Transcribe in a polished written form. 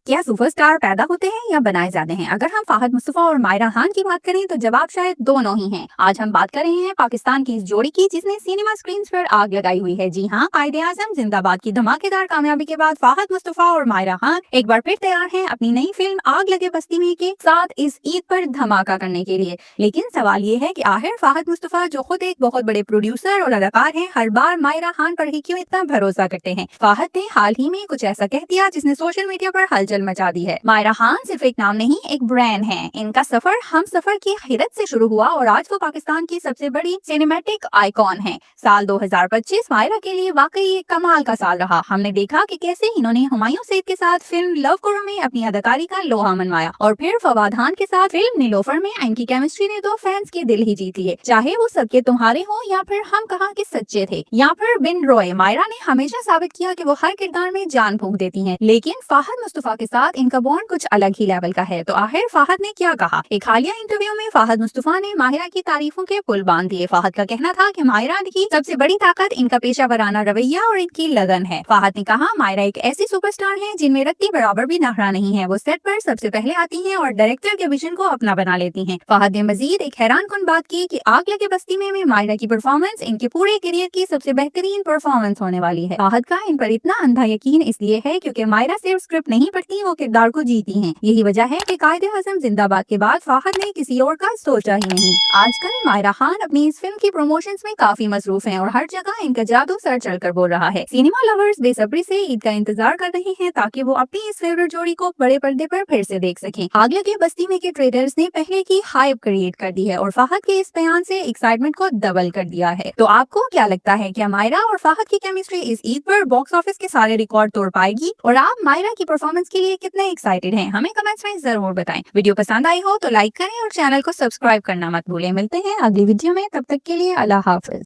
क्या सुपरस्टार पैदा होते हैं या बनाए जाते हैं? अगर हम फाहद मुस्तफा और मायरा खान की बात करें तो जवाब शायद दोनों ही हैं। आज हम बात कर रहे हैं पाकिस्तान की इस जोड़ी की जिसने सिनेमा स्क्रीन पर आग लगाई हुई है। जी हाँ, कायदे आजम जिंदाबाद की धमाकेदार कामयाबी के बाद फाहद मुस्तफा और मायरा खान एक बार फिर तैयार हैं अपनी नई फिल्म आग लगे बस्ती में के साथ इस ईद पर धमाका करने के लिए। लेकिन सवाल ये है कि आखिर फाहद मुस्तफा जो खुद एक बहुत बड़े प्रोड्यूसर और अदाकार हैं, हर बार मायरा खान पर ही क्यों इतना भरोसा करते हैं? फाहद ने हाल ही में कुछ ऐसा कह दिया जिसने सोशल मीडिया पर हलचल मचा दी है। मायरा खान सिर्फ एक नाम नहीं, एक ब्रांड है। इनका सफर हम सफर की हिरत से शुरू हुआ और आज वो पाकिस्तान की सबसे बड़ी सिनेमैटिक आइकॉन है। साल 2025 मायरा के लिए वाकई एक कमाल का साल रहा। हमने देखा कि कैसे इन्होंने हुमायूं सईद के साथ फिल्म लव कुरु में अपनी अदाकारी का लोहा मनवाया और फिर फवाद खान के साथ फिल्म नीलोफर में इनकी केमिस्ट्री ने तो फैंस के दिल ही जीत लिए। चाहे वो सबके तुम्हारे हो या फिर हम कहा कि सच्चे थे या फिर बिन रोए, मायरा ने हमेशा साबित किया कि वो हर किरदार में जान फूंक देती हैं। लेकिन फाहद मुस्तफा के साथ इनका बॉन्ड कुछ अलग ही लेवल का है। तो आखिर फाहद ने क्या कहा? एक हालिया इंटरव्यू में फाहद मुस्तफा ने माहिरा की तारीफों के पुल बांध दिए। फाहद का कहना था कि माहिरा की सबसे बड़ी ताकत इनका पेशा वराना रवैया और इनकी लगन है। फाहद ने कहा, माहिरा एक ऐसी सुपरस्टार है जिनमें रत्ती बराबर भी नखरा नहीं है। वो सेट पर सबसे पहले आती है और डायरेक्टर के विजन को अपना बना लेती है। फाहद ने मजीद एक हैरानकुन बात की कि आग लगे बस्ती में माहिरा की परफॉर्मेंस इनके पूरे करियर की सबसे बेहतरीन परफॉर्मेंस होने वाली है। फाहद का इन पर इतना अंधा यकीन इसलिए है क्योंकि मायरा सिर्फ स्क्रिप्ट नहीं पढ़ती, वो किरदार को जीती हैं। यही वजह है कि कायदे आजम जिंदाबाद के बाद फाहद ने किसी और का सोचा ही नहीं। आजकल मायरा खान अपनी इस फिल्म की प्रमोशंस में काफी मसरूफ हैं और हर जगह इनका जादू सर चढ़कर बोल रहा है। सिनेमा लवर्स बेसब्री से ईद का इंतजार कर रहे हैं ताकि वो अपनी इस फेवरेट जोड़ी को बड़े पर्दे पर फिर से देख सकें। आग लगे बस्ती में के ट्रेलर्स ने पहले की हाइप क्रिएट कर दी है और फाहद के इस बयान से एक्साइटमेंट को डबल कर दिया है। तो आपको क्या लगता है, क्या मायरा और फाहद की केमिस्ट्री इस ईद पर बॉक्स ऑफिस के सारे रिकॉर्ड तोड़ पाएगी? और आप मायरा की परफॉर्मेंस के लिए कितने एक्साइटेड हैं? हमें कमेंट्स में जरूर बताएं। वीडियो पसंद आई हो तो लाइक करें और चैनल को सब्सक्राइब करना मत भूलें। मिलते हैं अगली वीडियो में, तब तक के लिए अल्लाह हाफिज।